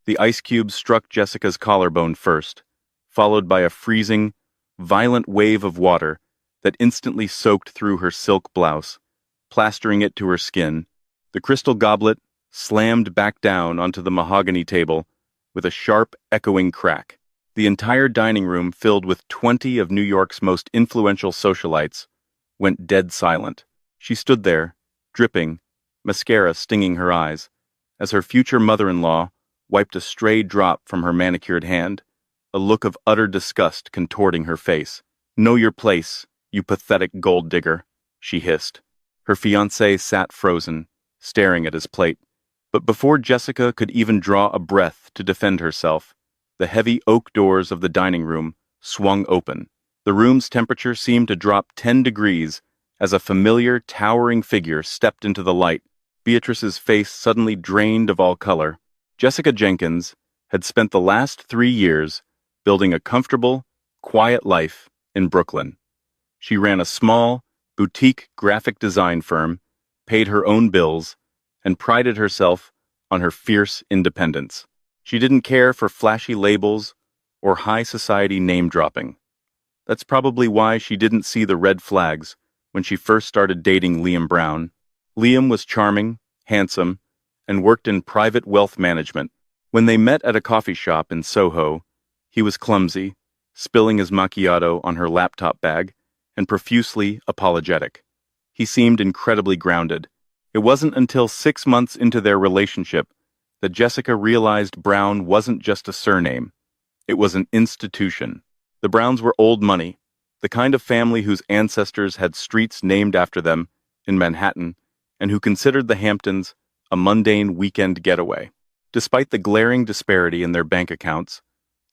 The ice cube struck Jessica's collarbone first, followed by a freezing, violent wave of water that instantly soaked through her silk blouse, plastering it to her skin. The crystal goblet slammed back down onto the mahogany table with a sharp, echoing crack. The entire dining room, filled with 20 of New York's most influential socialites, went dead silent. She stood there, dripping, mascara stinging her eyes, as her future mother-in-law wiped a stray drop from her manicured hand, a look of utter disgust contorting her face. "Know your place, you pathetic gold digger," she hissed. Her fiancé sat frozen, staring at his plate. But before Jessica could even draw a breath to defend herself, the heavy oak doors of the dining room swung open. The room's temperature seemed to drop 10 degrees as a familiar, towering figure stepped into the light. Beatrice's face suddenly drained of all color. Jessica Jenkins had spent the last 3 years building a comfortable, quiet life in Brooklyn. She ran a small, boutique graphic design firm, paid her own bills, and prided herself on her fierce independence. She didn't care for flashy labels or high society name-dropping. That's probably why she didn't see the red flags when she first started dating Liam Brown. Liam was charming, handsome, and worked in private wealth management. When they met at a coffee shop in Soho, he was clumsy, spilling his macchiato on her laptop bag, and profusely apologetic. He seemed incredibly grounded. It wasn't until 6 months into their relationship that Jessica realized Brown wasn't just a surname. It was an institution. The Browns were old money, the kind of family whose ancestors had streets named after them in Manhattan, and who considered the Hamptons a mundane weekend getaway. Despite the glaring disparity in their bank accounts,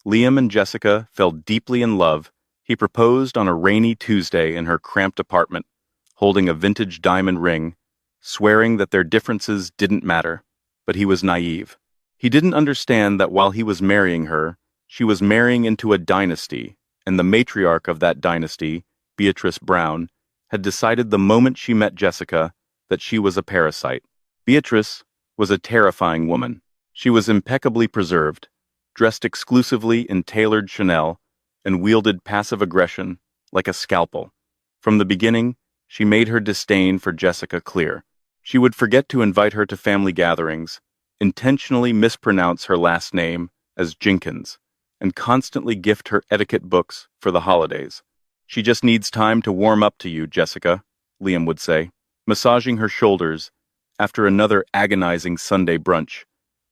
Liam and Jessica fell deeply in love. He proposed on a rainy Tuesday in her cramped apartment, holding a vintage diamond ring, swearing that their differences didn't matter. But he was naive. He didn't understand that while he was marrying her, she was marrying into a dynasty, and the matriarch of that dynasty, Beatrice Brown, had decided the moment she met Jessica that she was a parasite. Beatrice was a terrifying woman. She was impeccably preserved, dressed exclusively in tailored Chanel, and wielded passive aggression like a scalpel. From the beginning, she made her disdain for Jessica clear. She would forget to invite her to family gatherings, intentionally mispronounce her last name as Jenkins, and constantly gift her etiquette books for the holidays. "She just needs time to warm up to you, Jessica," Liam would say, massaging her shoulders after another agonizing Sunday brunch,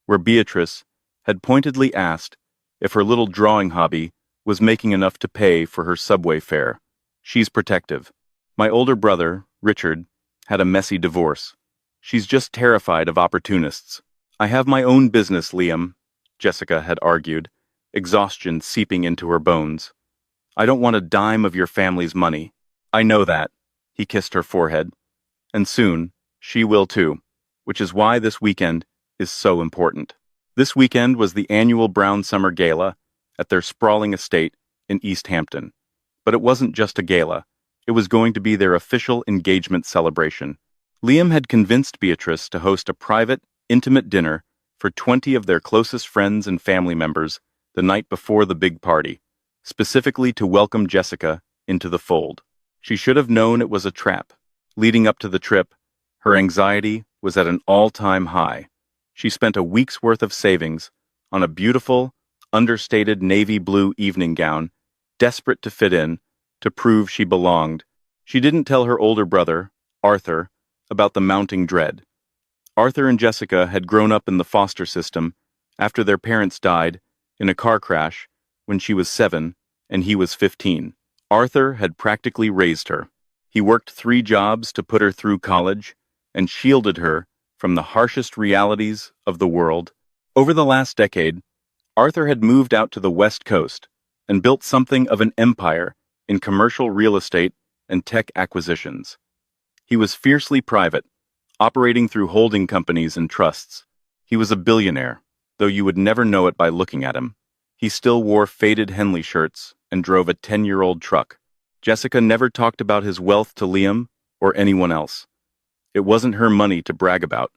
where Beatrice had pointedly asked if her little drawing hobby was making enough to pay for her subway fare. "She's protective. My older brother, Richard, had a messy divorce. She's just terrified of opportunists." "I have my own business, Liam," Jessica had argued, exhaustion seeping into her bones. "I don't want a dime of your family's money." "I know that," he kissed her forehead. "And soon, she will too, which is why this weekend is so important." This weekend was the annual Brown Summer Gala at their sprawling estate in East Hampton. But it wasn't just a gala. It was going to be their official engagement celebration. Liam had convinced Beatrice to host a private, intimate dinner for 20 of their closest friends and family members the night before the big party, specifically to welcome Jessica into the fold. She should have known it was a trap. Leading up to the trip, her anxiety was at an all-time high. She spent a week's worth of savings on a beautiful, understated navy blue evening gown, desperate to fit in, to prove she belonged. She didn't tell her older brother, Arthur, about the mounting dread. Arthur and Jessica had grown up in the foster system after their parents died in a car crash when she was 7 and he was 15. Arthur had practically raised her. He worked 3 jobs to put her through college and shielded her from the harshest realities of the world. Over the last decade, Arthur had moved out to the West Coast and built something of an empire in commercial real estate and tech acquisitions. He was fiercely private, operating through holding companies and trusts. He was a billionaire, though you would never know it by looking at him. He still wore faded Henley shirts and drove a 10-year-old truck. Jessica never talked about his wealth to Liam or anyone else. It wasn't her money to brag about,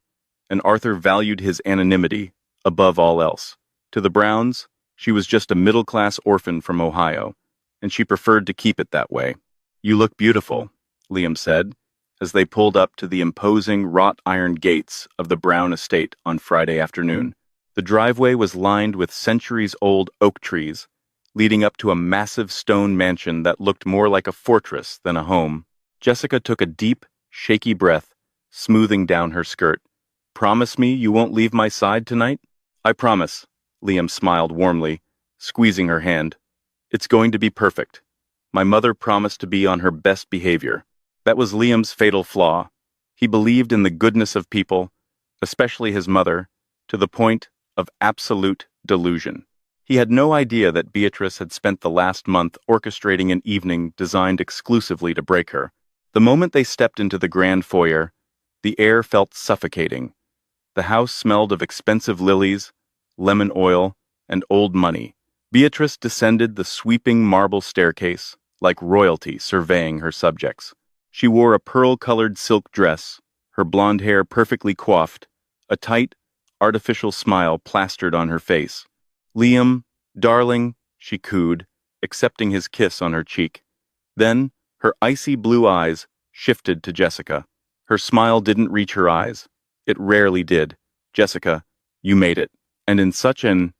and Arthur valued his anonymity above all else. To the Browns, she was just a middle-class orphan from Ohio, and she preferred to keep it that way. "You look beautiful," Liam said, as they pulled up to the imposing wrought-iron gates of the Brown estate on Friday afternoon. The driveway was lined with centuries-old oak trees, leading up to a massive stone mansion that looked more like a fortress than a home. Jessica took a deep, shaky breath, smoothing down her skirt. "Promise me you won't leave my side tonight?" "I promise," Liam smiled warmly, squeezing her hand. "It's going to be perfect. My mother promised to be on her best behavior." That was Liam's fatal flaw. He believed in the goodness of people, especially his mother, to the point of absolute delusion. He had no idea that Beatrice had spent the last month orchestrating an evening designed exclusively to break her. The moment they stepped into the grand foyer, the air felt suffocating. The house smelled of expensive lilies, lemon oil, and old money. Beatrice descended the sweeping marble staircase, like royalty surveying her subjects. She wore a pearl-colored silk dress, her blonde hair perfectly coiffed, a tight, artificial smile plastered on her face. "Liam, darling," she cooed, accepting his kiss on her cheek. Then, her icy blue eyes shifted to Jessica. Her smile didn't reach her eyes. It rarely did. "Jessica, you made it. And in such an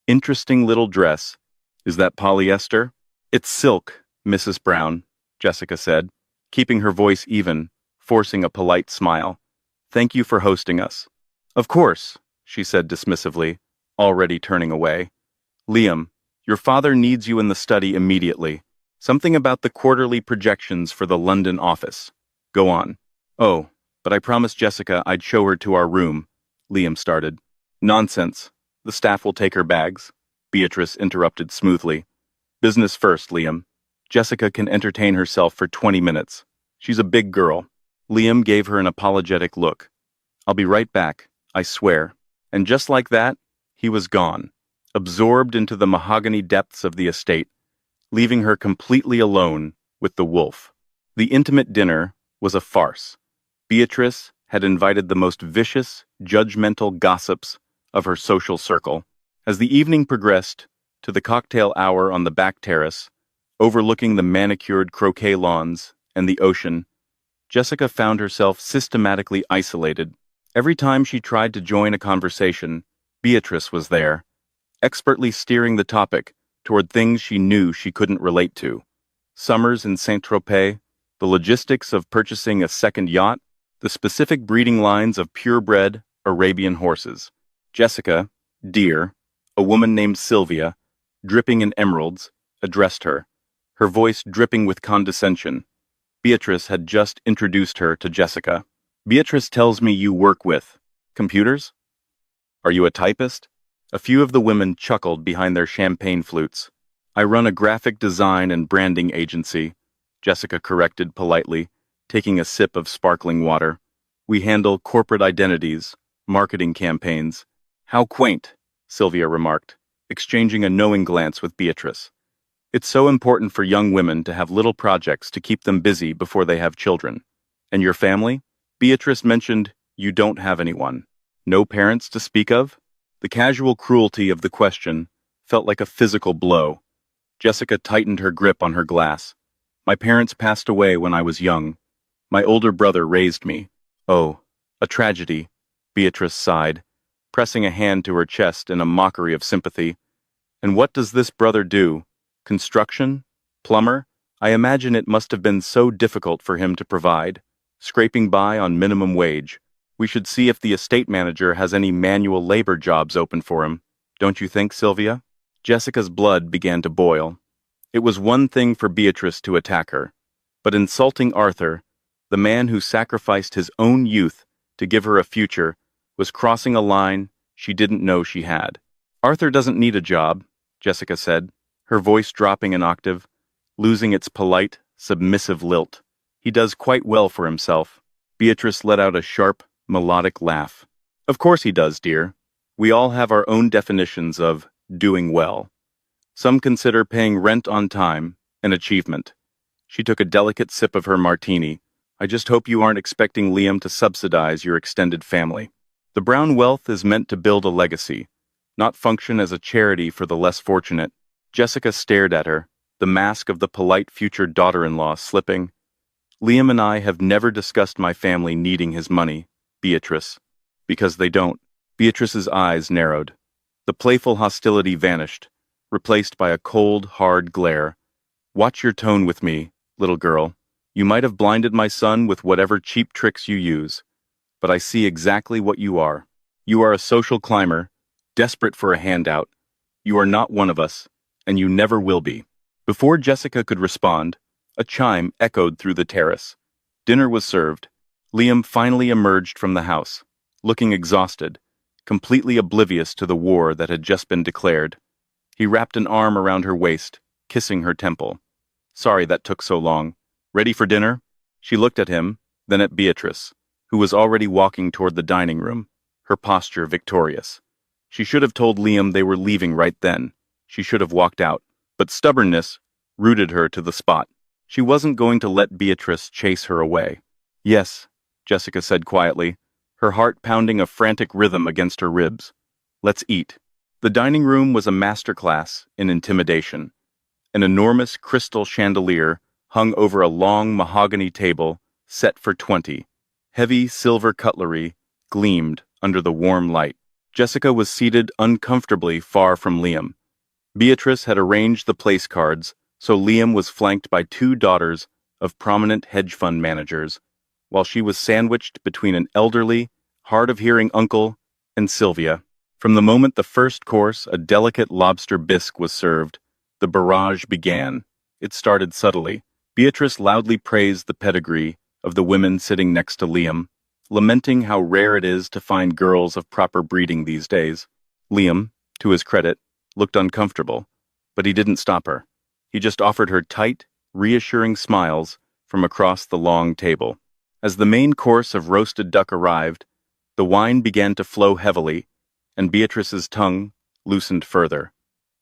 interesting little dress. Is that polyester?" "It's silk, Mrs. Brown," Jessica said, keeping her voice even, forcing a polite smile. "Thank you for hosting us." "Of course," she said dismissively, already turning away. "Liam, your father needs you in the study immediately. Something about the quarterly projections for the London office. Go on." "Oh, but I promised Jessica I'd show her to our room," Liam started. "Nonsense. The staff will take her bags," Beatrice interrupted smoothly. "Business first, Liam. Jessica can entertain herself for 20 minutes. She's a big girl." Liam gave her an apologetic look. "I'll be right back, I swear." And just like that, he was gone, absorbed into the mahogany depths of the estate, leaving her completely alone with the wolf. The intimate dinner was a farce. Beatrice had invited the most vicious, judgmental gossips of her social circle. As the evening progressed to the cocktail hour on the back terrace, overlooking the manicured croquet lawns and the ocean, Jessica found herself systematically isolated. Every time she tried to join a conversation, Beatrice was there, expertly steering the topic toward things she knew she couldn't relate to. Summers in Saint-Tropez, the logistics of purchasing a second yacht, the specific breeding lines of purebred Arabian horses. Jessica, dear, a woman named Sylvia, dripping in emeralds, addressed her, her voice dripping with condescension. Beatrice had just introduced her to Jessica. "Beatrice tells me you work with computers? Are you a typist?" A few of the women chuckled behind their champagne flutes. "I run a graphic design and branding agency," Jessica corrected politely, taking a sip of sparkling water. "We handle corporate identities, marketing campaigns." "How quaint," Sylvia remarked, exchanging a knowing glance with Beatrice. "It's so important for young women to have little projects to keep them busy before they have children. And your family?" Beatrice mentioned you don't have anyone. No parents to speak of? The casual cruelty of the question felt like a physical blow. Jessica tightened her grip on her glass. "My parents passed away when I was young. My older brother raised me." "Oh, a tragedy," Beatrice sighed, pressing a hand to her chest in a mockery of sympathy. "And what does this brother do? Construction? Plumber? I imagine it must have been so difficult for him to provide, scraping by on minimum wage. We should see if the estate manager has any manual labor jobs open for him. Don't you think, Sylvia?" Jessica's blood began to boil. It was one thing for Beatrice to attack her, but insulting Arthur, the man who sacrificed his own youth to give her a future, was crossing a line she didn't know she had. "Arthur doesn't need a job," Jessica said, her voice dropping an octave, losing its polite, submissive lilt. "He does quite well for himself." Beatrice let out a sharp, melodic laugh. "Of course he does, dear. We all have our own definitions of doing well. Some consider paying rent on time an achievement." She took a delicate sip of her martini. "I just hope you aren't expecting Liam to subsidize your extended family. The Brown wealth is meant to build a legacy. not function as a charity for the less fortunate. Jessica stared at her, the mask of the polite future daughter-in-law slipping. Liam and I have never discussed my family needing his money, Beatrice. Because they don't. Beatrice's eyes narrowed. The playful hostility vanished, replaced by a cold, hard glare. Watch your tone with me, little girl. You might have blinded my son with whatever cheap tricks you use, but I see exactly what you are. You are a social climber, desperate for a handout. You are not one of us, and you never will be. Before Jessica could respond, a chime echoed through the terrace. Dinner was served. Liam finally emerged from the house, looking exhausted, completely oblivious to the war that had just been declared. He wrapped an arm around her waist, kissing her temple. Sorry that took so long. Ready for dinner? She looked at him, then at Beatrice, who was already walking toward the dining room, her posture victorious. She should have told Liam they were leaving right then. She should have walked out, but stubbornness rooted her to the spot. She wasn't going to let Beatrice chase her away. Yes, Jessica said quietly, her heart pounding a frantic rhythm against her ribs. Let's eat. The dining room was a masterclass in intimidation. An enormous crystal chandelier hung over a long mahogany table set for 20. Heavy silver cutlery gleamed under the warm light. Jessica was seated uncomfortably far from Liam. Beatrice had arranged the place cards, so Liam was flanked by two daughters of prominent hedge fund managers, while she was sandwiched between an elderly, hard-of-hearing uncle and Sylvia. From the moment the first course, a delicate lobster bisque, was served, the barrage began. It started subtly. Beatrice loudly praised the pedigree of the women sitting next to Liam, lamenting how rare it is to find girls of proper breeding these days. Liam, to his credit, looked uncomfortable, but he didn't stop her. He just offered her tight, reassuring smiles from across the long table. As the main course of roasted duck arrived, the wine began to flow heavily, and Beatrice's tongue loosened further.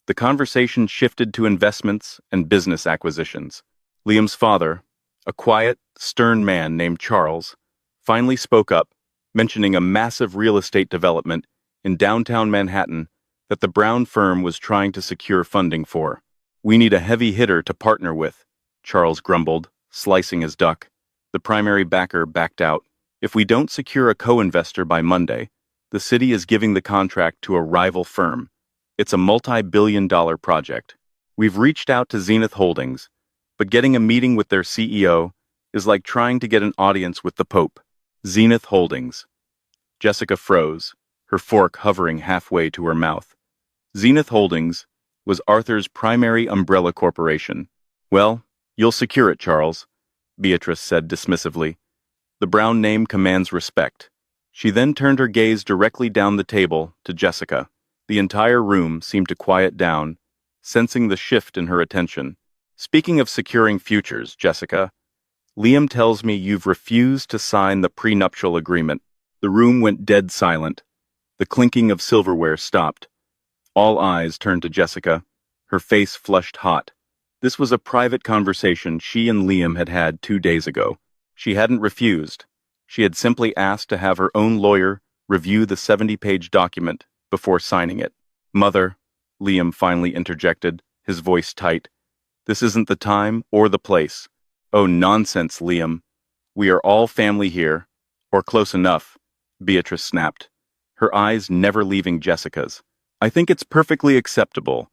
The conversation shifted to investments and business acquisitions. Liam's father, a quiet, stern man named Charles, finally spoke up, mentioning a massive real estate development in downtown Manhattan that the Brown firm was trying to secure funding for. We need a heavy hitter to partner with, Charles grumbled, slicing his duck. The primary backer backed out. If we don't secure a co-investor by Monday, the city is giving the contract to a rival firm. It's a multi-billion-dollar project. We've reached out to Zenith Holdings, but getting a meeting with their CEO is like trying to get an audience with the Pope. Zenith Holdings. Jessica froze, her fork hovering halfway to her mouth. Zenith Holdings was Arthur's primary umbrella corporation. Well, you'll secure it, Charles, Beatrice said dismissively. The Brown name commands respect. She then turned her gaze directly down the table to Jessica. The entire room seemed to quiet down, sensing the shift in her attention. Speaking of securing futures, Jessica, Liam tells me you've refused to sign the prenuptial agreement. The room went dead silent. The clinking of silverware stopped. All eyes turned to Jessica, her face flushed hot. This was a private conversation she and Liam had had 2 days ago. She hadn't refused. She had simply asked to have her own lawyer review the 70-page document before signing it. Mother, Liam finally interjected, his voice tight. This isn't the time or the place. Oh, nonsense, Liam. We are all family here, or close enough, Beatrice snapped, her eyes never leaving Jessica's. I think it's perfectly acceptable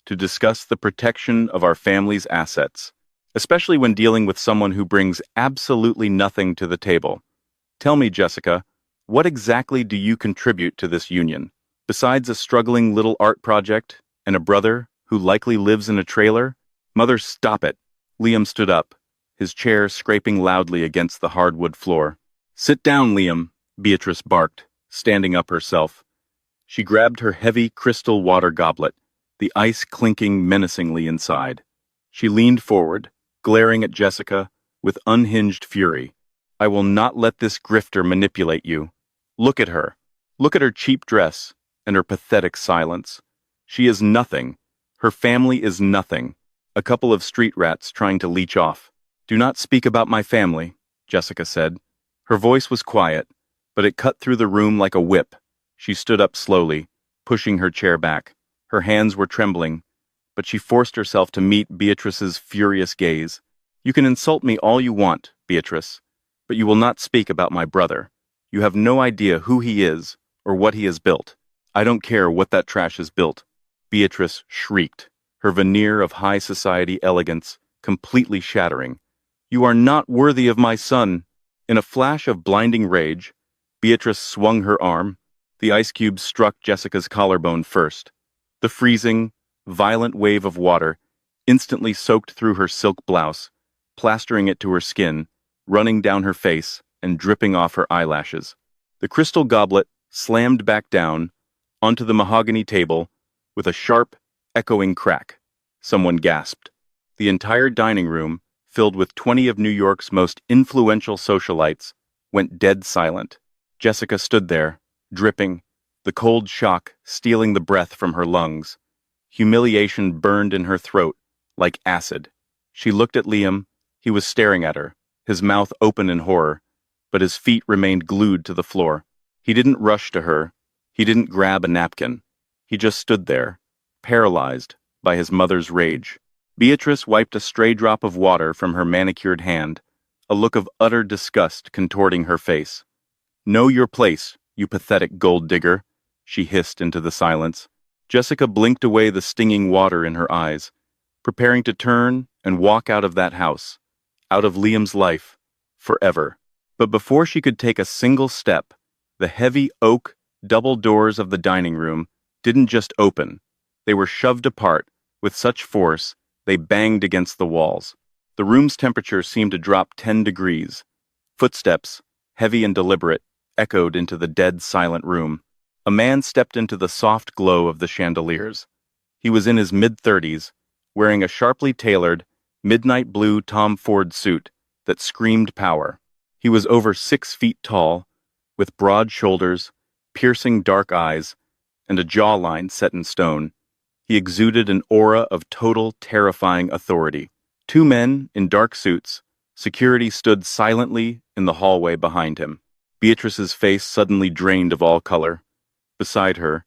to discuss the protection of our family's assets, especially when dealing with someone who brings absolutely nothing to the table. Tell me, Jessica, what exactly do you contribute to this union? Besides a struggling little art project and a brother who likely lives in a trailer? Mother, stop it. Liam stood up, his chair scraping loudly against the hardwood floor. Sit down, Liam, Beatrice barked, standing up herself. She grabbed her heavy crystal water goblet, the ice clinking menacingly inside. She leaned forward, glaring at Jessica with unhinged fury. I will not let this grifter manipulate you. Look at her. Look at her cheap dress and her pathetic silence. She is nothing. Her family is nothing. A couple of street rats trying to leech off. Do not speak about my family, Jessica said. Her voice was quiet, but it cut through the room like a whip. She stood up slowly, pushing her chair back. Her hands were trembling, but she forced herself to meet Beatrice's furious gaze. "You can insult me all you want, Beatrice, but you will not speak about my brother. You have no idea who he is or what he has built. I don't care what that trash is built." Beatrice shrieked, her veneer of high society elegance completely shattering. "You are not worthy of my son." In a flash of blinding rage, Beatrice swung her arm. The ice cube struck Jessica's collarbone first. The freezing, violent wave of water instantly soaked through her silk blouse, plastering it to her skin, running down her face and dripping off her eyelashes. The crystal goblet slammed back down onto the mahogany table with a sharp, echoing crack. Someone gasped. The entire dining room, filled with 20 of New York's most influential socialites, went dead silent. Jessica stood there, dripping, the cold shock stealing the breath from her lungs. Humiliation burned in her throat like acid. She looked at Liam. He was staring at her, his mouth open in horror, but his feet remained glued to the floor. He didn't rush to her. He didn't grab a napkin. He just stood there, paralyzed by his mother's rage. Beatrice wiped a stray drop of water from her manicured hand, a look of utter disgust contorting her face. "Know your place, you pathetic gold digger," she hissed into the silence. Jessica blinked away the stinging water in her eyes, preparing to turn and walk out of that house, out of Liam's life, forever. But before she could take a single step, the heavy oak double doors of the dining room didn't just open. They were shoved apart with such force they banged against the walls. The room's temperature seemed to drop 10 degrees. Footsteps, heavy and deliberate, echoed into the dead silent room. A man stepped into the soft glow of the chandeliers. He was in his mid-30s, wearing a sharply tailored, midnight blue Tom Ford suit that screamed power. He was over 6 feet tall, with broad shoulders, piercing dark eyes, and a jawline set in stone. He exuded an aura of total, terrifying authority. 2 men in dark suits, security stood silently in the hallway behind him. Beatrice's face suddenly drained of all color. Beside her,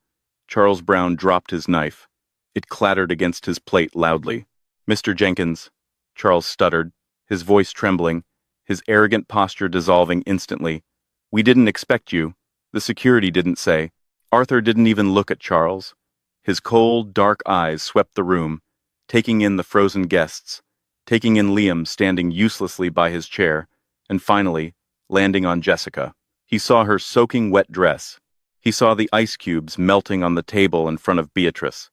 Charles Brown dropped his knife. It clattered against his plate loudly. "Mr. Jenkins," Charles stuttered, his voice trembling, his arrogant posture dissolving instantly. "We didn't expect you. The security didn't say." Arthur didn't even look at Charles. His cold, dark eyes swept the room, taking in the frozen guests, taking in Liam standing uselessly by his chair, and finally, landing on Jessica. He saw her soaking wet dress. He saw the ice cubes melting on the table in front of Beatrice.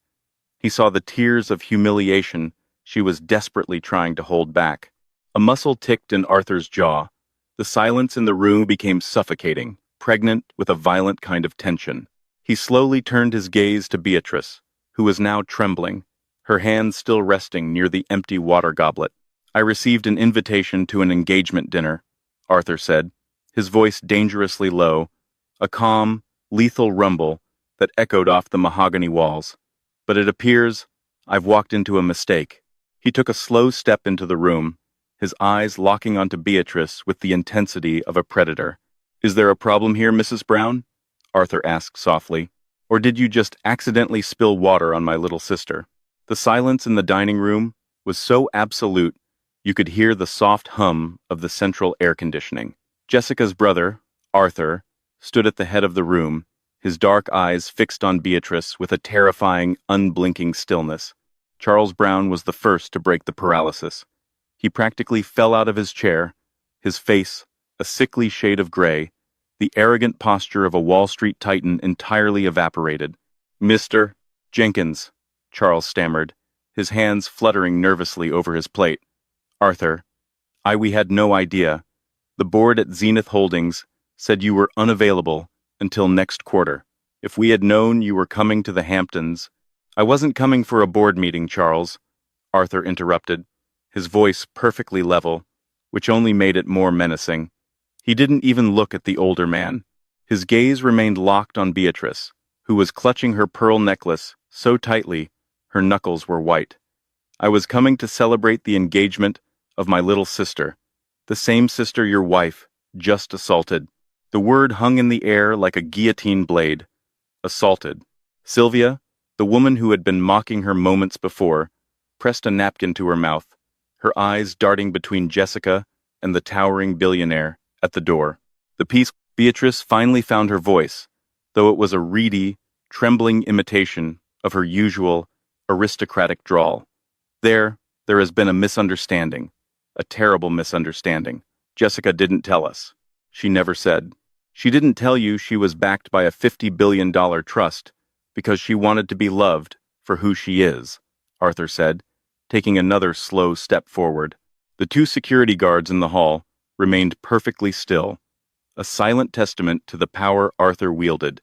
He saw the tears of humiliation she was desperately trying to hold back. A muscle ticked in Arthur's jaw. The silence in the room became suffocating, pregnant with a violent kind of tension. He slowly turned his gaze to Beatrice, who was now trembling, her hands still resting near the empty water goblet. "I received an invitation to an engagement dinner," Arthur said, his voice dangerously low, a calm, lethal rumble that echoed off the mahogany walls. "But it appears I've walked into a mistake." He took a slow step into the room, his eyes locking onto Beatrice with the intensity of a predator. "Is there a problem here, Mrs. Brown?" Arthur asked softly. "Or did you just accidentally spill water on my little sister?" The silence in the dining room was so absolute you could hear the soft hum of the central air conditioning. Jessica's brother, Arthur, stood at the head of the room, his dark eyes fixed on Beatrice with a terrifying, unblinking stillness. Charles Brown was the first to break the paralysis. He practically fell out of his chair, his face a sickly shade of gray, the arrogant posture of a Wall Street titan entirely evaporated. "Mr. Jenkins," Charles stammered, his hands fluttering nervously over his plate. "Arthur, we had no idea. The board at Zenith Holdings said you were unavailable until next quarter. If we had known you were coming to the Hamptons—" "I wasn't coming for a board meeting, Charles," Arthur interrupted, his voice perfectly level, which only made it more menacing. He didn't even look at the older man. His gaze remained locked on Beatrice, who was clutching her pearl necklace so tightly her knuckles were white. "I was coming to celebrate the engagement of my little sister, the same sister your wife just assaulted." The word hung in the air like a guillotine blade. Assaulted. Sylvia, the woman who had been mocking her moments before, pressed a napkin to her mouth, her eyes darting between Jessica and the towering billionaire at the door. The piece Beatrice finally found her voice, though it was a reedy, trembling imitation of her usual aristocratic drawl. There has been a misunderstanding, a terrible misunderstanding. Jessica didn't tell us. She never said. She didn't tell you she was backed by a $50 billion trust because she wanted to be loved for who she is, Arthur said, taking another slow step forward. The two security guards in the hall remained perfectly still, a silent testament to the power Arthur wielded,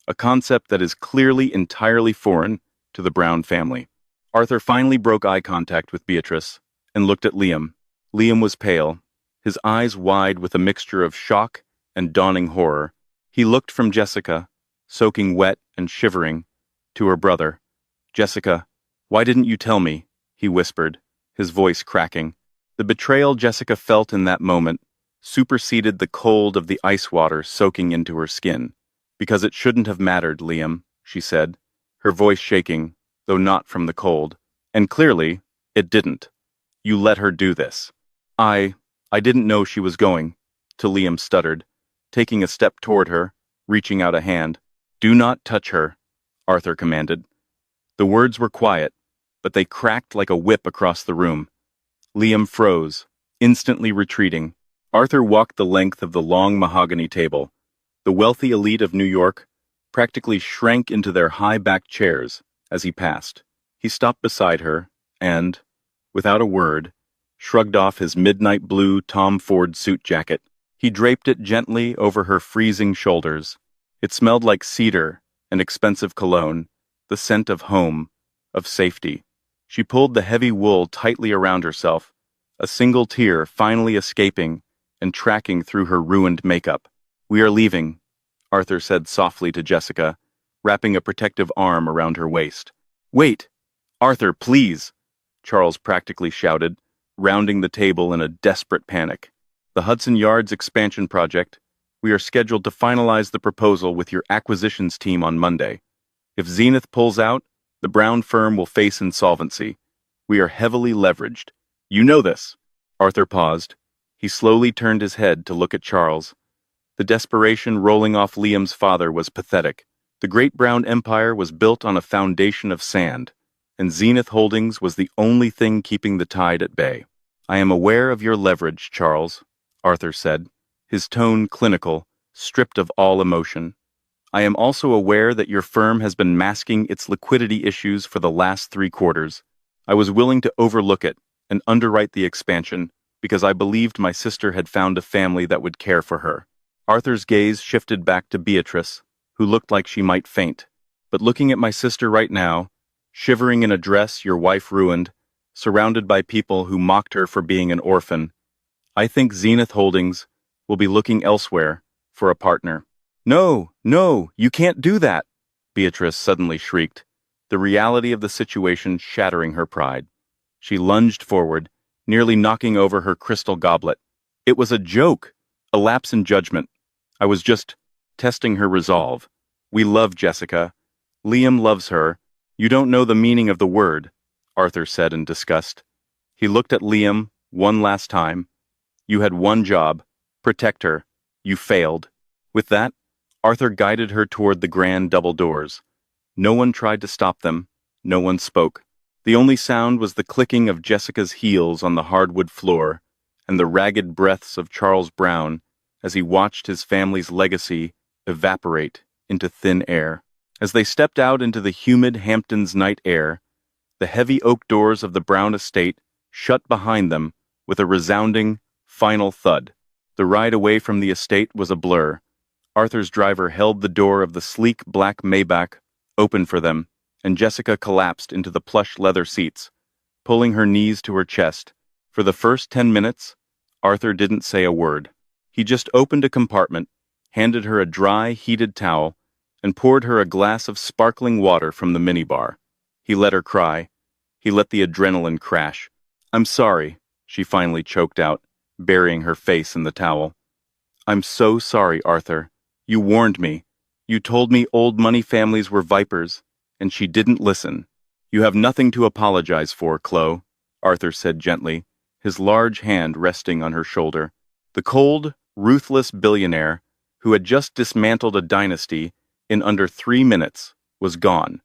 a concept that is clearly entirely foreign to the Brown family. Arthur finally broke eye contact with Beatrice and looked at Liam. Liam was pale, his eyes wide with a mixture of shock and dawning horror. He looked from Jessica, soaking wet and shivering, to her brother. "Jessica, why didn't you tell me?" he whispered, his voice cracking. The betrayal Jessica felt in that moment superseded the cold of the ice water soaking into her skin. "Because it shouldn't have mattered, Liam," she said, her voice shaking, though not from the cold. "And clearly, it didn't. You let her do this." I didn't know she was going," Liam stuttered, taking a step toward her, reaching out a hand. "Do not touch her," Arthur commanded. The words were quiet, but they cracked like a whip across the room. Liam froze, instantly retreating. Arthur walked the length of the long mahogany table. The wealthy elite of New York practically shrank into their high-backed chairs as he passed. He stopped beside her and, without a word, shrugged off his midnight blue Tom Ford suit jacket. He draped it gently over her freezing shoulders. It smelled like cedar and expensive cologne, the scent of home, of safety. She pulled the heavy wool tightly around herself, a single tear finally escaping and tracking through her ruined makeup. "We are leaving," Arthur said softly to Jessica, wrapping a protective arm around her waist. "Wait! Arthur, please!" Charles practically shouted, rounding the table in a desperate panic. "The Hudson Yards expansion project. We are scheduled to finalize the proposal with your acquisitions team on Monday. If Zenith pulls out, the Brown firm will face insolvency. We are heavily leveraged. You know this." Arthur paused. He slowly turned his head to look at Charles. The desperation rolling off Liam's father was pathetic. The great Brown empire was built on a foundation of sand, and Zenith Holdings was the only thing keeping the tide at bay. "I am aware of your leverage, Charles," Arthur said, his tone clinical, stripped of all emotion. "I am also aware that your firm has been masking its liquidity issues for the last 3 quarters. I was willing to overlook it and underwrite the expansion because I believed my sister had found a family that would care for her." Arthur's gaze shifted back to Beatrice, who looked like she might faint. "But looking at my sister right now, shivering in a dress your wife ruined, surrounded by people who mocked her for being an orphan, I think Zenith Holdings will be looking elsewhere for a partner." "No, no, you can't do that!" Beatrice suddenly shrieked, the reality of the situation shattering her pride. She lunged forward, nearly knocking over her crystal goblet. "It was a joke, a lapse in judgment. I was just testing her resolve. We love Jessica. Liam loves her. You don't know the meaning of the word," Arthur said in disgust. He looked at Liam one last time. "You had one job, protect her. You failed." With that, Arthur guided her toward the grand double doors. No one tried to stop them. No one spoke. The only sound was the clicking of Jessica's heels on the hardwood floor and the ragged breaths of Charles Brown as he watched his family's legacy evaporate into thin air. As they stepped out into the humid Hamptons night air, the heavy oak doors of the Brown estate shut behind them with a resounding, final thud. The ride away from the estate was a blur. Arthur's driver held the door of the sleek black Maybach open for them, and Jessica collapsed into the plush leather seats, pulling her knees to her chest. For the first 10 minutes, Arthur didn't say a word. He just opened a compartment, handed her a dry, heated towel, and poured her a glass of sparkling water from the minibar. He let her cry. He let the adrenaline crash. "I'm sorry," she finally choked out, burying her face in the towel. "I'm so sorry, Arthur. You warned me. You told me old money families were vipers, and she didn't listen. You have nothing to apologize for, Chloe, Arthur said gently, his large hand resting on her shoulder. The cold, ruthless billionaire, who had just dismantled a dynasty in under 3 minutes, was gone,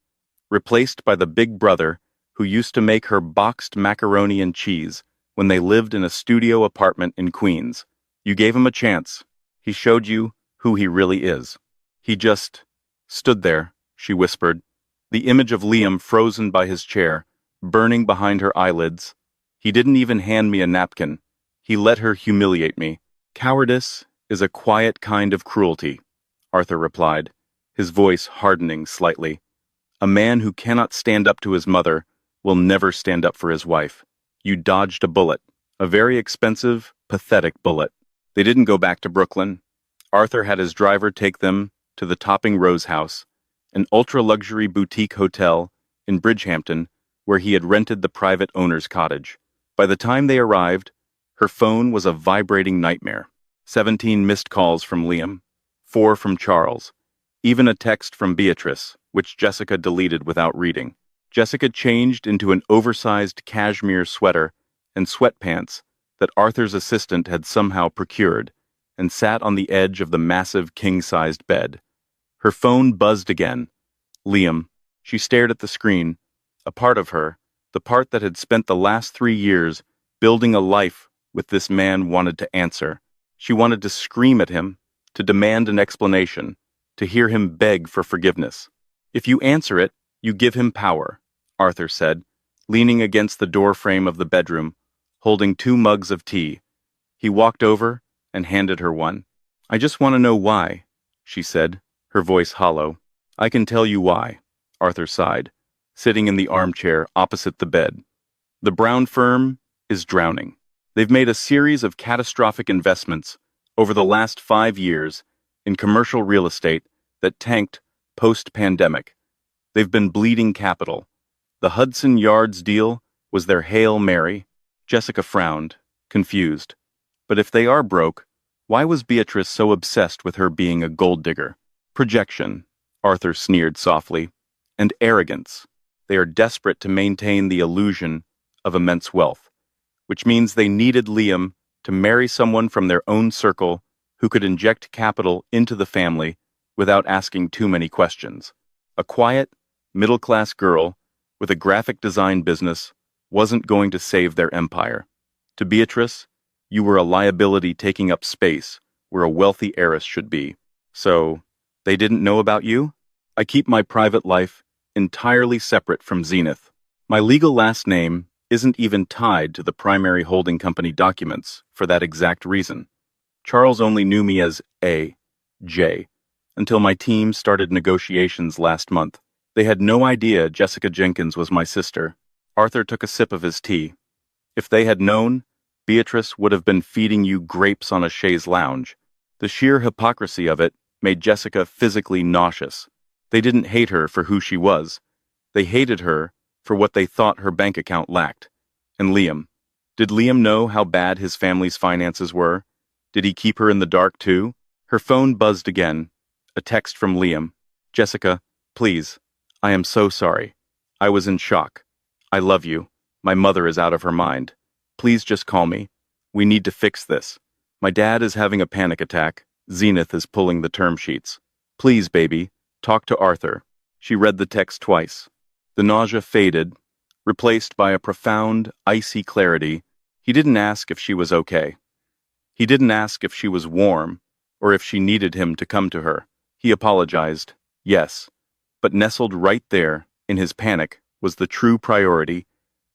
replaced by the big brother who used to make her boxed macaroni and cheese when they lived in a studio apartment in Queens. You gave him a chance. He showed you who he really is. He just stood there, she whispered, the image of Liam frozen by his chair, burning behind her eyelids. He didn't even hand me a napkin. He let her humiliate me. Cowardice is a quiet kind of cruelty, Arthur replied, his voice hardening slightly. A man who cannot stand up to his mother will never stand up for his wife. You dodged a bullet, a very expensive, pathetic bullet. They didn't go back to Brooklyn. Arthur had his driver take them to the Topping Rose House, an ultra-luxury boutique hotel in Bridgehampton where he had rented the private owner's cottage. By the time they arrived, her phone was a vibrating nightmare. 17 missed calls from Liam, 4 from Charles, even a text from Beatrice, which Jessica deleted without reading. Jessica changed into an oversized cashmere sweater and sweatpants that Arthur's assistant had somehow procured, and sat on the edge of the massive king-sized bed. Her phone buzzed again. Liam. She stared at the screen. A part of her, the part that had spent the last 3 years building a life with this man, wanted to answer. She wanted to scream at him, to demand an explanation, to hear him beg for forgiveness. If you answer it, you give him power, Arthur said, leaning against the doorframe of the bedroom, holding 2 mugs of tea. He walked over and handed her one. I just want to know why, she said, her voice hollow. I can tell you why, Arthur sighed, sitting in the armchair opposite the bed. The Brown firm is drowning. They've made a series of catastrophic investments over the last 5 years in commercial real estate that tanked post-pandemic. They've been bleeding capital. The Hudson Yards deal was their Hail Mary. Jessica frowned, confused. But if they are broke, why was Beatrice so obsessed with her being a gold digger? Projection, Arthur sneered softly, and arrogance. They are desperate to maintain the illusion of immense wealth, which means they needed Liam to marry someone from their own circle who could inject capital into the family without asking too many questions. A quiet, middle-class girl with a graphic design business wasn't going to save their empire. To Beatrice, you were a liability taking up space where a wealthy heiress should be. So, they didn't know about you? I keep my private life entirely separate from Zenith. My legal last name isn't even tied to the primary holding company documents for that exact reason. Charles only knew me as A.J. until my team started negotiations last month. They had no idea Jessica Jenkins was my sister. Arthur took a sip of his tea. If they had known, Beatrice would have been feeding you grapes on a chaise lounge. The sheer hypocrisy of it made Jessica physically nauseous. They didn't hate her for who she was. They hated her for what they thought her bank account lacked. And Liam. Did Liam know how bad his family's finances were? Did he keep her in the dark too? Her phone buzzed again. A text from Liam. Jessica, please. I am so sorry. I was in shock. I love you. My mother is out of her mind. Please just call me. We need to fix this. My dad is having a panic attack. Zenith is pulling the term sheets. Please, baby, talk to Arthur. She read the text twice. The nausea faded, replaced by a profound, icy clarity. He didn't ask if she was okay. He didn't ask if she was warm, or if she needed him to come to her. He apologized, yes. But nestled right there, in his panic, was the true priority.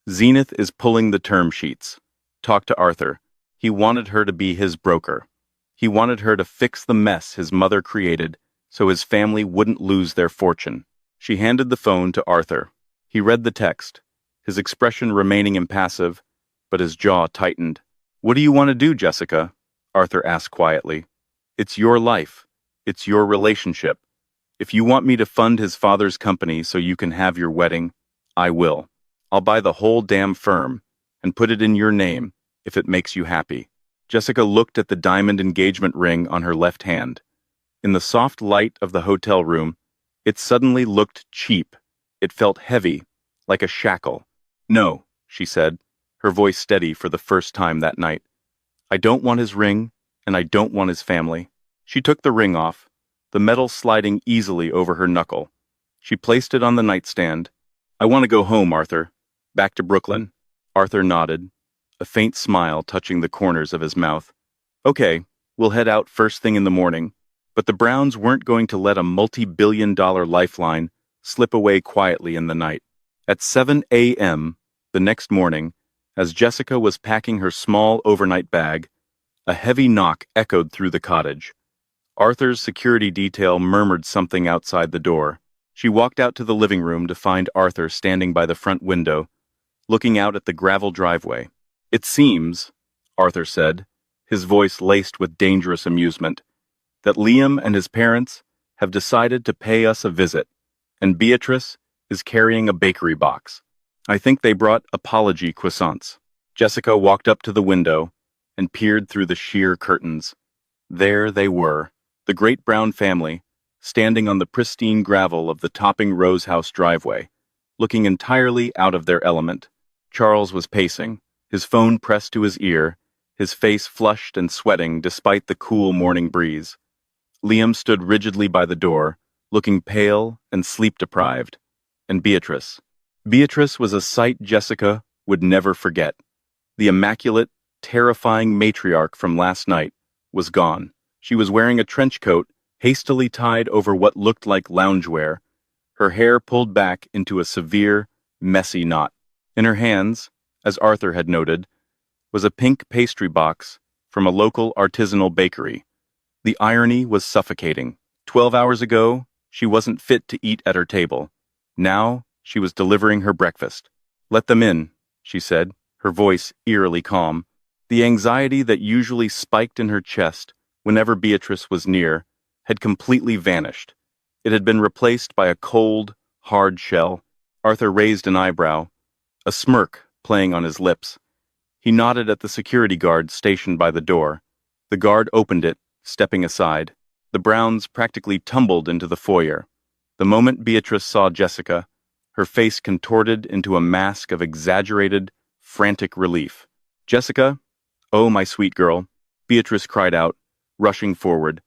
Zenith is pulling the term sheets. Talk to Arthur. He wanted her to be his broker. He wanted her to fix the mess his mother created so his family wouldn't lose their fortune. She handed the phone to Arthur. He read the text, his expression remaining impassive, but his jaw tightened. What do you want to do, Jessica? Arthur asked quietly. It's your life. It's your relationship. If you want me to fund his father's company so you can have your wedding, I will. I'll buy the whole damn firm and put it in your name if it makes you happy. Jessica looked at the diamond engagement ring on her left hand. In the soft light of the hotel room, it suddenly looked cheap. It felt heavy, like a shackle. "No," she said, her voice steady for the first time that night. "I don't want his ring, and I don't want his family." She took the ring off, the metal sliding easily over her knuckle. She placed it on the nightstand. "I want to go home, Arthur. Back to Brooklyn." Arthur nodded, a faint smile touching the corners of his mouth. "Okay, we'll head out first thing in the morning." But the Browns weren't going to let a multi-billion-dollar lifeline slip away quietly in the night. At 7 a.m. the next morning, as Jessica was packing her small overnight bag, a heavy knock echoed through the cottage. Arthur's security detail murmured something outside the door. She walked out to the living room to find Arthur standing by the front window, looking out at the gravel driveway. "It seems," Arthur said, his voice laced with dangerous amusement, "that Liam and his parents have decided to pay us a visit, and Beatrice is carrying a bakery box. I think they brought apology croissants." Jessica walked up to the window and peered through the sheer curtains. There they were, the great Brown family, standing on the pristine gravel of the topping Rose House driveway, looking entirely out of their element. Charles was pacing, his phone pressed to his ear, his face flushed and sweating despite the cool morning breeze. Liam stood rigidly by the door, looking pale and sleep-deprived. And Beatrice. Beatrice was a sight Jessica would never forget. The immaculate, terrifying matriarch from last night was gone. She was wearing a trench coat, hastily tied over what looked like loungewear, her hair pulled back into a severe, messy knot. In her hands, as Arthur had noted, was a pink pastry box from a local artisanal bakery. The irony was suffocating. 12 hours ago, she wasn't fit to eat at her table. Now, she was delivering her breakfast. "Let them in," she said, her voice eerily calm. The anxiety that usually spiked in her chest whenever Beatrice was near had completely vanished. It had been replaced by a cold, hard shell. Arthur raised an eyebrow, a smirk playing on his lips. He nodded at the security guard stationed by the door. The guard opened it, stepping aside. The Browns practically tumbled into the foyer. The moment Beatrice saw Jessica, her face contorted into a mask of exaggerated, frantic relief. "Jessica? Oh, my sweet girl," Beatrice cried out, rushing forward.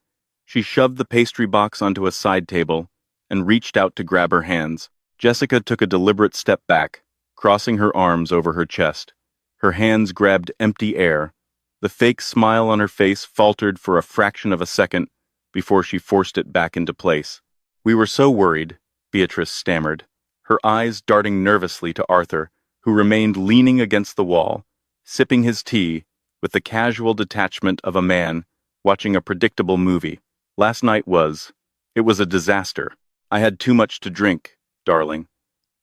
She shoved the pastry box onto a side table and reached out to grab her hands. Jessica took a deliberate step back, crossing her arms over her chest. Her hands grabbed empty air. The fake smile on her face faltered for a fraction of a second before she forced it back into place. "We were so worried," Beatrice stammered, her eyes darting nervously to Arthur, who remained leaning against the wall, sipping his tea with the casual detachment of a man watching a predictable movie. It was a disaster. I had too much to drink, darling.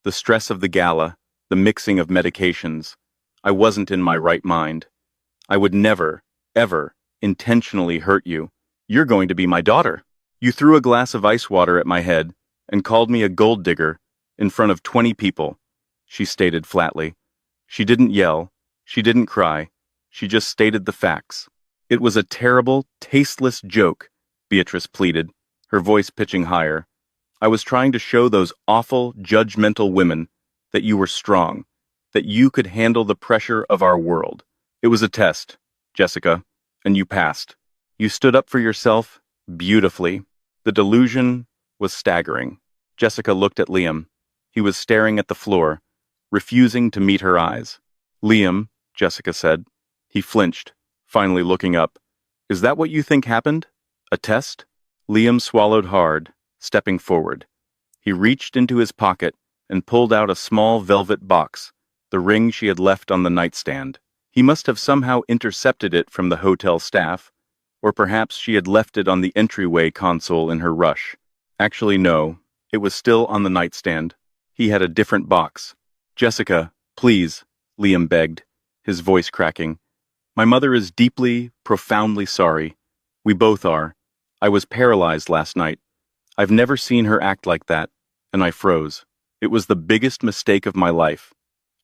The stress of the gala, the mixing of medications. I wasn't in my right mind. I would never, ever, intentionally hurt you. You're going to be my daughter. You threw a glass of ice water at my head and called me a gold digger in front of 20 people, she stated flatly. She didn't yell. She didn't cry. She just stated the facts. "It was a terrible, tasteless joke," Beatrice pleaded, her voice pitching higher. "I was trying to show those awful, judgmental women that you were strong, that you could handle the pressure of our world. It was a test, Jessica, and you passed. You stood up for yourself beautifully." The delusion was staggering. Jessica looked at Liam. He was staring at the floor, refusing to meet her eyes. "Liam," Jessica said. He flinched, finally looking up. "Is that what you think happened? A test?" Liam swallowed hard, stepping forward. He reached into his pocket and pulled out a small velvet box, the ring she had left on the nightstand. He must have somehow intercepted it from the hotel staff, or perhaps she had left it on the entryway console in her rush. Actually, no, it was still on the nightstand. He had a different box. "Jessica, please," Liam begged, his voice cracking. "My mother is deeply, profoundly sorry. We both are. I was paralyzed last night. I've never seen her act like that, and I froze. It was the biggest mistake of my life.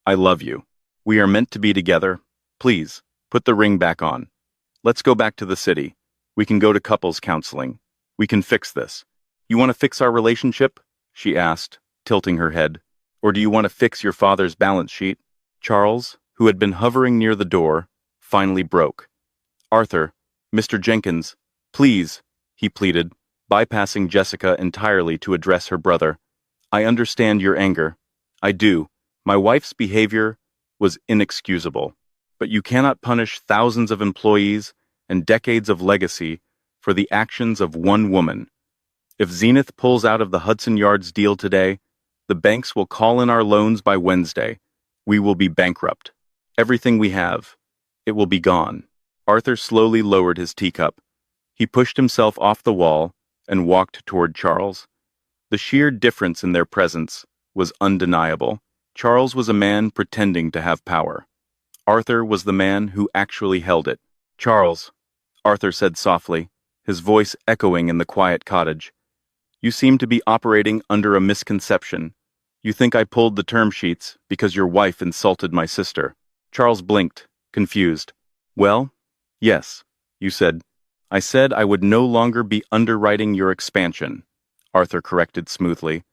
I love you. We are meant to be together. Please, put the ring back on. Let's go back to the city. We can go to couples counseling. We can fix this. You want to fix our relationship? She asked, tilting her head. Or do you want to fix your father's balance sheet? Charles, who had been hovering near the door, finally broke. Arthur, Mr. Jenkins, please, he pleaded, bypassing Jessica entirely to address her brother. I understand your anger. I do. My wife's behavior was inexcusable. But you cannot punish thousands of employees and decades of legacy for the actions of one woman. If Zenith pulls out of the Hudson Yards deal today, the banks will call in our loans by Wednesday. We will be bankrupt. Everything we have, it will be gone. Arthur slowly lowered his teacup. He pushed himself off the wall and walked toward Charles. The sheer difference in their presence was undeniable. Charles was a man pretending to have power. Arthur was the man who actually held it. Charles, Arthur said softly, his voice echoing in the quiet cottage. You seem to be operating under a misconception. You think I pulled the term sheets because your wife insulted my sister. Charles blinked, confused. Well, yes, you said. I said I would no longer be underwriting your expansion, Arthur corrected smoothly,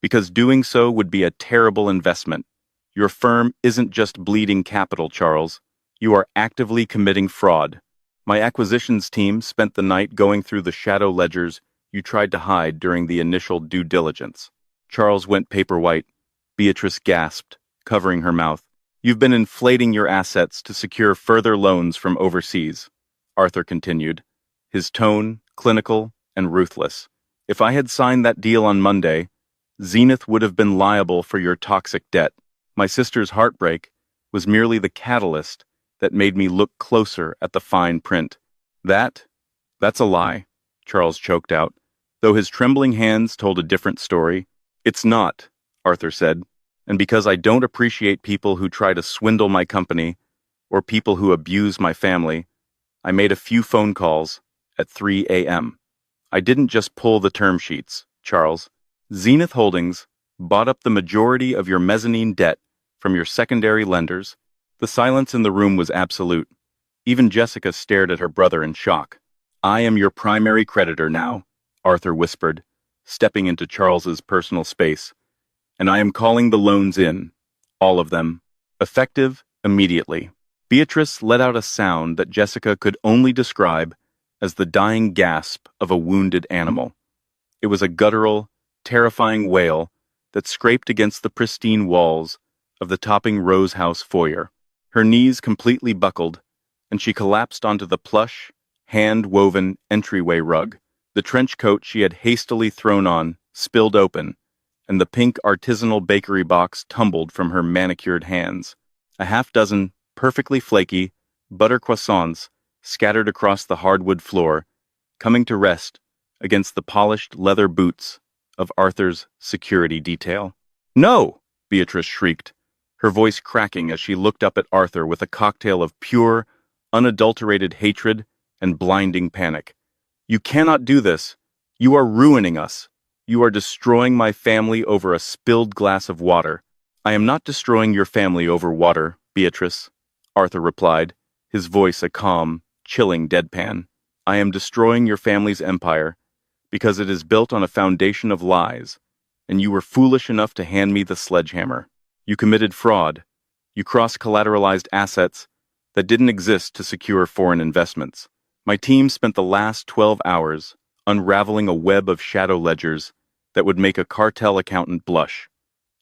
because doing so would be a terrible investment. Your firm isn't just bleeding capital, Charles. You are actively committing fraud. My acquisitions team spent the night going through the shadow ledgers you tried to hide during the initial due diligence. Charles went paper white. Beatrice gasped, covering her mouth. You've been inflating your assets to secure further loans from overseas, Arthur continued, his tone clinical and ruthless. If I had signed that deal on Monday, Zenith would have been liable for your toxic debt. My sister's heartbreak was merely the catalyst that made me look closer at the fine print. That's a lie, Charles choked out, though his trembling hands told a different story. It's not, Arthur said, and because I don't appreciate people who try to swindle my company or people who abuse my family, I made a few phone calls at 3 a.m. I didn't just pull the term sheets, Charles. Zenith Holdings bought up the majority of your mezzanine debt from your secondary lenders. The silence in the room was absolute. Even Jessica stared at her brother in shock. I am your primary creditor now, Arthur whispered, stepping into Charles's personal space. And I am calling the loans in, all of them, effective immediately. Beatrice let out a sound that Jessica could only describe as the dying gasp of a wounded animal. It was a guttural, terrifying wail that scraped against the pristine walls of the topping Rose House foyer. Her knees completely buckled, and she collapsed onto the plush, hand-woven entryway rug. The trench coat she had hastily thrown on spilled open, and the pink artisanal bakery box tumbled from her manicured hands. A half-dozen perfectly flaky butter croissants scattered across the hardwood floor, coming to rest against the polished leather boots of Arthur's security detail. No! Beatrice shrieked, her voice cracking as she looked up at Arthur with a cocktail of pure, unadulterated hatred and blinding panic. You cannot do this. You are ruining us. You are destroying my family over a spilled glass of water. I am not destroying your family over water, Beatrice, Arthur replied, his voice a calm, chilling deadpan. I am destroying your family's empire because it is built on a foundation of lies, and you were foolish enough to hand me the sledgehammer. You committed fraud. You cross-collateralized assets that didn't exist to secure foreign investments. My team spent the last 12 hours unraveling a web of shadow ledgers that would make a cartel accountant blush.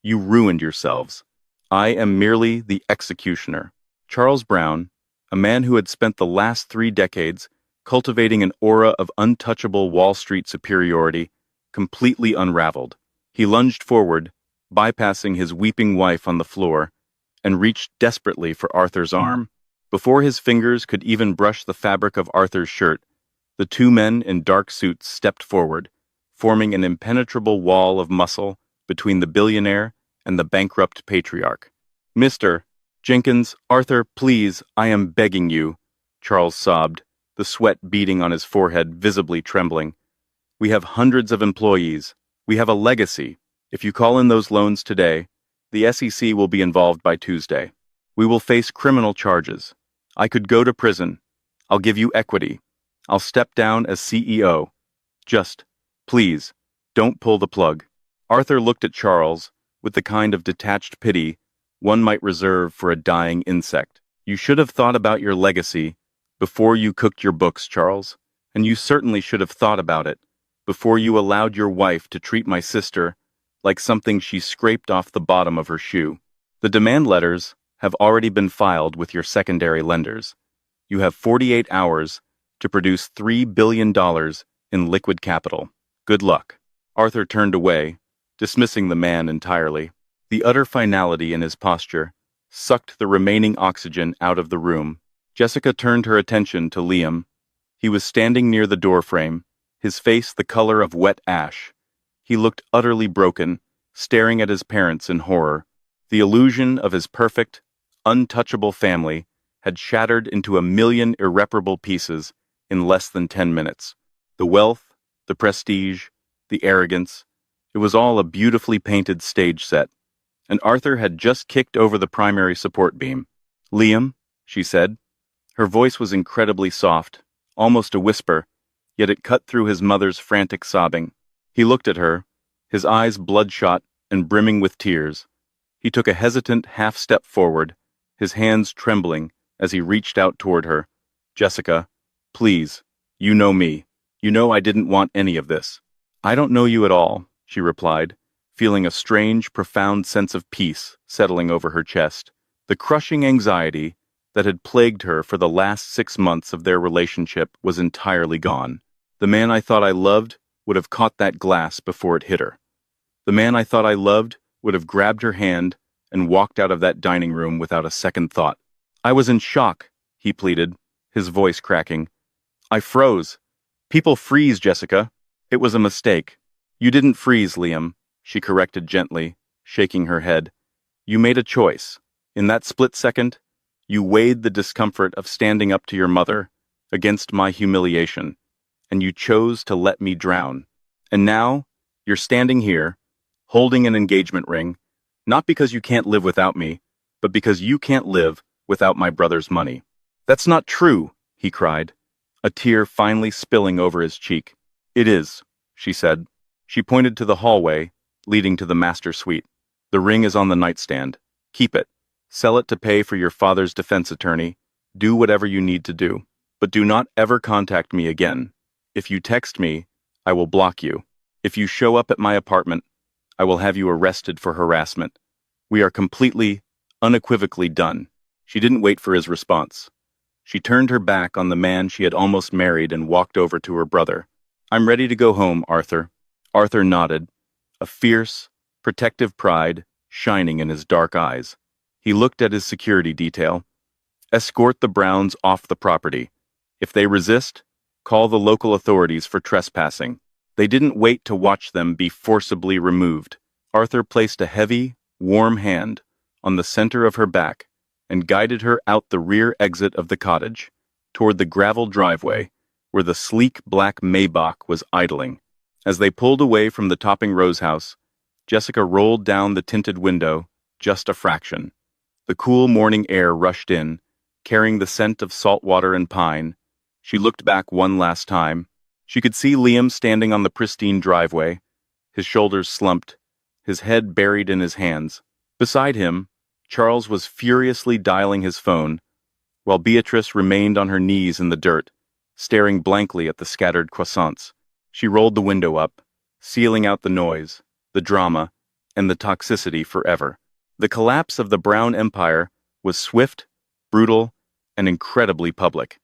You ruined yourselves. I am merely the executioner. Charles Brown, a man who had spent the last 3 decades cultivating an aura of untouchable Wall Street superiority, completely unraveled. He lunged forward, bypassing his weeping wife on the floor, and reached desperately for Arthur's arm. Before his fingers could even brush the fabric of Arthur's shirt, the 2 men in dark suits stepped forward, forming an impenetrable wall of muscle between the billionaire and the bankrupt patriarch. Mr. Jenkins, Arthur, please, I am begging you, Charles sobbed, the sweat beading on his forehead visibly trembling. We have hundreds of employees. We have a legacy. If you call in those loans today, the SEC will be involved by Tuesday. We will face criminal charges. I could go to prison. I'll give you equity. I'll step down as CEO. Just, please, don't pull the plug. Arthur looked at Charles with the kind of detached pity one might reserve for a dying insect. You should have thought about your legacy before you cooked your books, Charles, and you certainly should have thought about it before you allowed your wife to treat my sister like something she scraped off the bottom of her shoe. The demand letters have already been filed with your secondary lenders. You have 48 hours to produce $3 billion in liquid capital. Good luck. Arthur turned away, dismissing the man entirely. The utter finality in his posture sucked the remaining oxygen out of the room. Jessica turned her attention to Liam. He was standing near the doorframe, his face the color of wet ash. He looked utterly broken, staring at his parents in horror. The illusion of his perfect, untouchable family had shattered into a million irreparable pieces in less than 10 minutes. The wealth, the prestige, the arrogance, it was all a beautifully painted stage set, and Arthur had just kicked over the primary support beam. "Liam," she said. Her voice was incredibly soft, almost a whisper, yet it cut through his mother's frantic sobbing. He looked at her, his eyes bloodshot and brimming with tears. He took a hesitant half-step forward, his hands trembling as he reached out toward her. "Jessica, please, you know me. You know I didn't want any of this." "I don't know you at all," she replied, feeling a strange, profound sense of peace settling over her chest. The crushing anxiety that had plagued her for the last 6 months of their relationship was entirely gone. The man I thought I loved would have caught that glass before it hit her. The man I thought I loved would have grabbed her hand and walked out of that dining room without a second thought. "I was in shock," he pleaded, his voice cracking. "I froze. People freeze, Jessica. It was a mistake." "You didn't freeze, Liam," she corrected gently, shaking her head. "You made a choice. In that split second, you weighed the discomfort of standing up to your mother against my humiliation, and you chose to let me drown. And now, you're standing here, holding an engagement ring, not because you can't live without me, but because you can't live without my brother's money." "That's not true," he cried, a tear finally spilling over his cheek. "It is," she said. She pointed to the hallway leading to the master suite. "The ring is on the nightstand. Keep it. Sell it to pay for your father's defense attorney. Do whatever you need to do. But do not ever contact me again. If you text me, I will block you. If you show up at my apartment, I will have you arrested for harassment. We are completely, unequivocally done." She didn't wait for his response. She turned her back on the man she had almost married and walked over to her brother. "I'm ready to go home, Arthur." Arthur nodded, a fierce, protective pride shining in his dark eyes. He looked at his security detail. "Escort the Browns off the property. If they resist, call the local authorities for trespassing." They didn't wait to watch them be forcibly removed. Arthur placed a heavy, warm hand on the center of her back and guided her out the rear exit of the cottage, toward the gravel driveway where the sleek black Maybach was idling. As they pulled away from the Topping Rose house, Jessica rolled down the tinted window just a fraction. The cool morning air rushed in, carrying the scent of salt water and pine. She looked back one last time. She could see Liam standing on the pristine driveway, his shoulders slumped, his head buried in his hands. Beside him, Charles was furiously dialing his phone, while Beatrice remained on her knees in the dirt, staring blankly at the scattered croissants. She rolled the window up, sealing out the noise, the drama, and the toxicity forever. The collapse of the Brown Empire was swift, brutal, and incredibly public.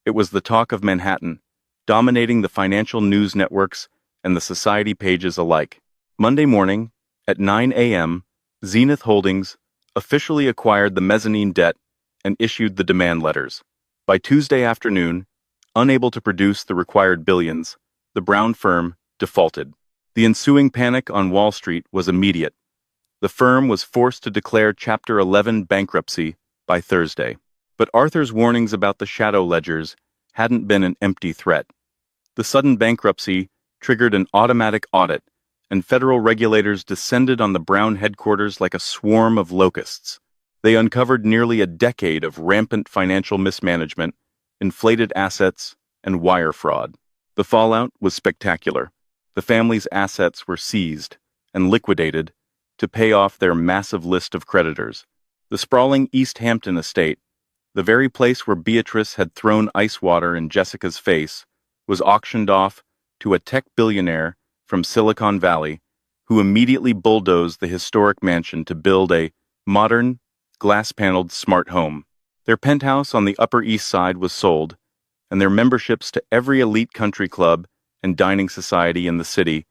It was the talk of Manhattan, dominating the financial news networks and the society pages alike. Monday morning, at 9 a.m., Zenith Holdings officially acquired the mezzanine debt and issued the demand letters. By Tuesday afternoon, unable to produce the required billions, the Brown firm defaulted. The ensuing panic on Wall Street was immediate. The firm was forced to declare Chapter 11 bankruptcy by Thursday. But Arthur's warnings about the shadow ledgers hadn't been an empty threat. The sudden bankruptcy triggered an automatic audit, and federal regulators descended on the Brown headquarters like a swarm of locusts. They uncovered nearly a decade of rampant financial mismanagement, inflated assets, and wire fraud. The fallout was spectacular. The family's assets were seized and liquidated to pay off their massive list of creditors. The sprawling East Hampton estate, the very place where Beatrice had thrown ice water in Jessica's face, was auctioned off to a tech billionaire from Silicon Valley, who immediately bulldozed the historic mansion to build a modern, glass-paneled smart home. Their penthouse on the Upper East Side was sold, and their memberships to every elite country club and dining society in the city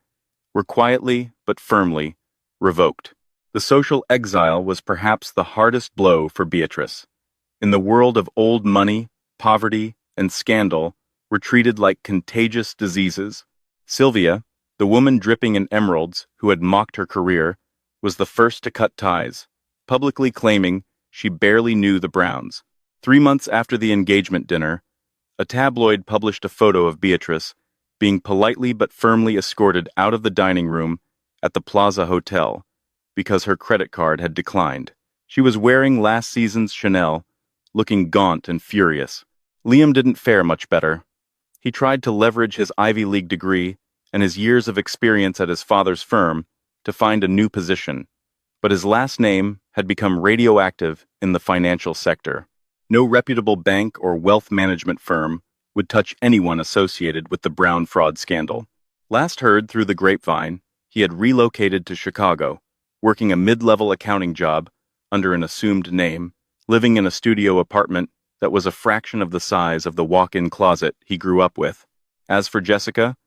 were quietly but firmly revoked. The social exile was perhaps the hardest blow for Beatrice. In the world of old money, poverty, and scandal were treated like contagious diseases. Sylvia, the woman dripping in emeralds who had mocked her career, was the first to cut ties, publicly claiming she barely knew the Browns. 3 months after the engagement dinner, a tabloid published a photo of Beatrice being politely but firmly escorted out of the dining room at the Plaza Hotel because her credit card had declined. She was wearing last season's Chanel, looking gaunt and furious. Liam didn't fare much better. He tried to leverage his Ivy League degree and his years of experience at his father's firm to find a new position, but his last name had become radioactive in the financial sector. No reputable bank or wealth management firm would touch anyone associated with the Brown fraud scandal. Last heard through the grapevine, he had relocated to Chicago, working a mid-level accounting job under an assumed name, living in a studio apartment that was a fraction of the size of the walk-in closet he grew up with. As for Jessica,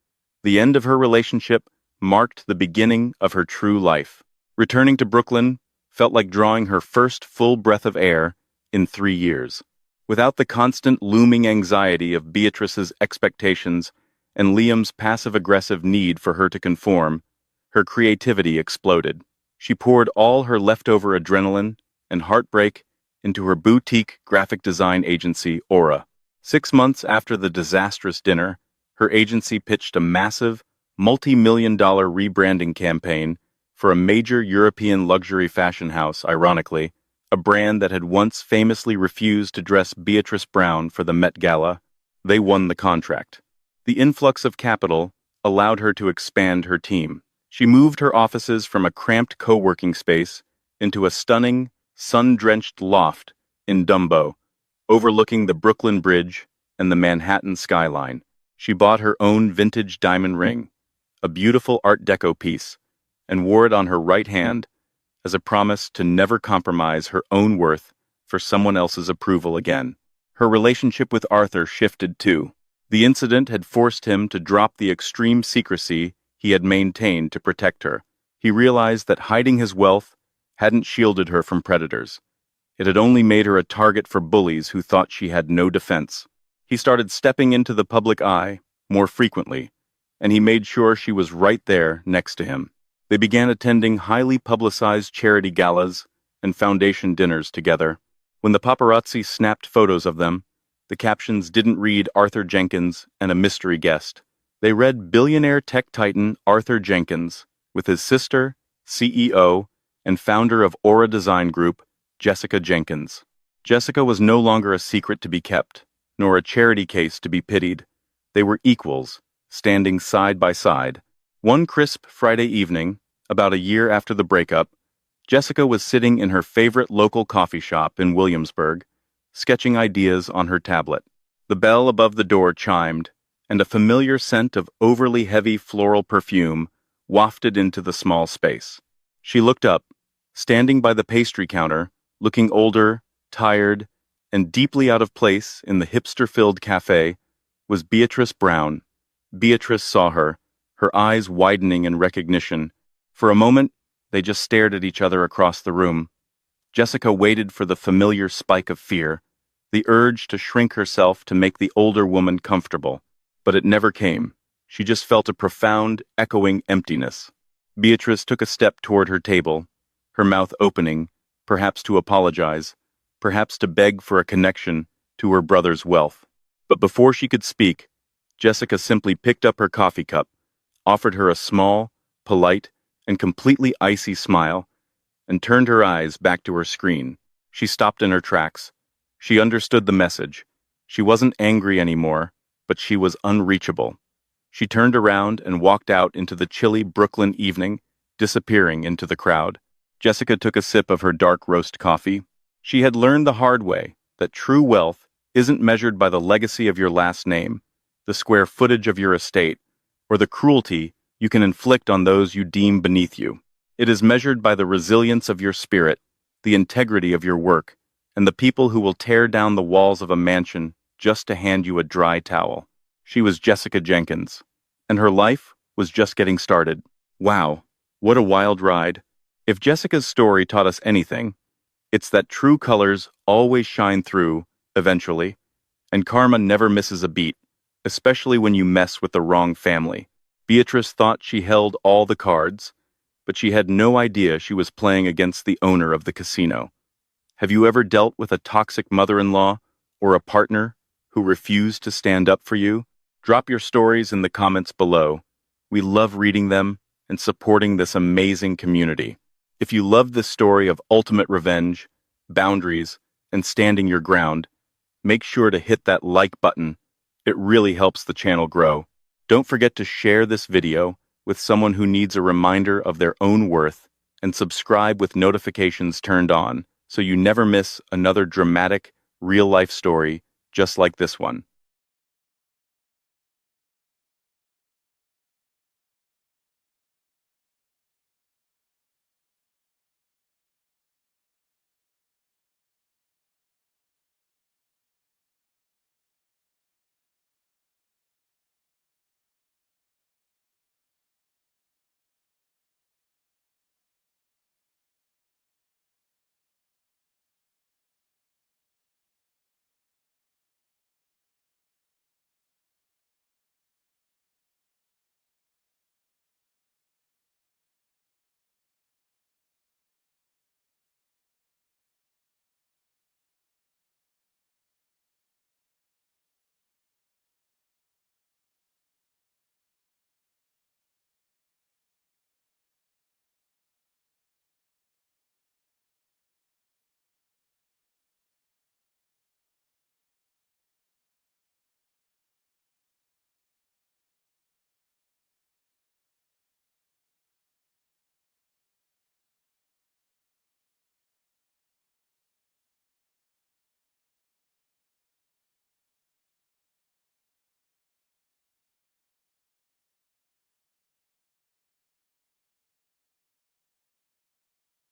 the end of her relationship marked the beginning of her true life. Returning to Brooklyn felt like drawing her first full breath of air in 3 years. Without the constant looming anxiety of Beatrice's expectations and Liam's passive-aggressive need for her to conform, her creativity exploded. She poured all her leftover adrenaline and heartbreak into her boutique graphic design agency, Aura. 6 months after the disastrous dinner, her agency pitched a massive, multi-million-dollar rebranding campaign for a major European luxury fashion house, ironically, a brand that had once famously refused to dress Beatrice Brown for the Met Gala. They won the contract. The influx of capital allowed her to expand her team. She moved her offices from a cramped co-working space into a stunning, sun-drenched loft in Dumbo, overlooking the Brooklyn Bridge and the Manhattan skyline. She bought her own vintage diamond ring, a beautiful Art Deco piece, and wore it on her right hand as a promise to never compromise her own worth for someone else's approval again. Her relationship with Arthur shifted too. The incident had forced him to drop the extreme secrecy he had maintained to protect her. He realized that hiding his wealth hadn't shielded her from predators. It had only made her a target for bullies who thought she had no defense. He started stepping into the public eye more frequently, and he made sure she was right there next to him. They began attending highly publicized charity galas and foundation dinners together. When the paparazzi snapped photos of them, the captions didn't read Arthur Jenkins and a mystery guest. They read billionaire tech titan Arthur Jenkins with his sister, CEO, and founder of Aura Design Group, Jessica Jenkins. Jessica was no longer a secret to be kept, nor a charity case to be pitied. They were equals, standing side by side. One crisp Friday evening, about a year after the breakup, Jessica was sitting in her favorite local coffee shop in Williamsburg, sketching ideas on her tablet. The bell above the door chimed, and a familiar scent of overly heavy floral perfume wafted into the small space. She looked up, standing by the pastry counter, looking older, tired, and deeply out of place in the hipster-filled cafe, was Beatrice Brown. Beatrice saw her, her eyes widening in recognition. For a moment, they just stared at each other across the room. Jessica waited for the familiar spike of fear, the urge to shrink herself to make the older woman comfortable. But it never came. She just felt a profound, echoing emptiness. Beatrice took a step toward her table, her mouth opening, perhaps to apologize, perhaps to beg for a connection to her brother's wealth. But before she could speak, Jessica simply picked up her coffee cup, offered her a small, polite, and completely icy smile, and turned her eyes back to her screen. She stopped in her tracks. She understood the message. She wasn't angry anymore, but she was unreachable. She turned around and walked out into the chilly Brooklyn evening, disappearing into the crowd. Jessica took a sip of her dark roast coffee. She had learned the hard way that true wealth isn't measured by the legacy of your last name, the square footage of your estate, or the cruelty you can inflict on those you deem beneath you. It is measured by the resilience of your spirit, the integrity of your work, and the people who will tear down the walls of a mansion just to hand you a dry towel. She was Jessica Jenkins, and her life was just getting started. Wow, what a wild ride. If Jessica's story taught us anything, it's that true colors always shine through, eventually, and karma never misses a beat, especially when you mess with the wrong family. Beatrice thought she held all the cards, but she had no idea she was playing against the owner of the casino. Have you ever dealt with a toxic mother-in-law or a partner who refused to stand up for you? Drop your stories in the comments below. We love reading them and supporting this amazing community. If you love this story of ultimate revenge, boundaries, and standing your ground, make sure to hit that like button. It really helps the channel grow. Don't forget to share this video with someone who needs a reminder of their own worth, and subscribe with notifications turned on so you never miss another dramatic, real-life story just like this one.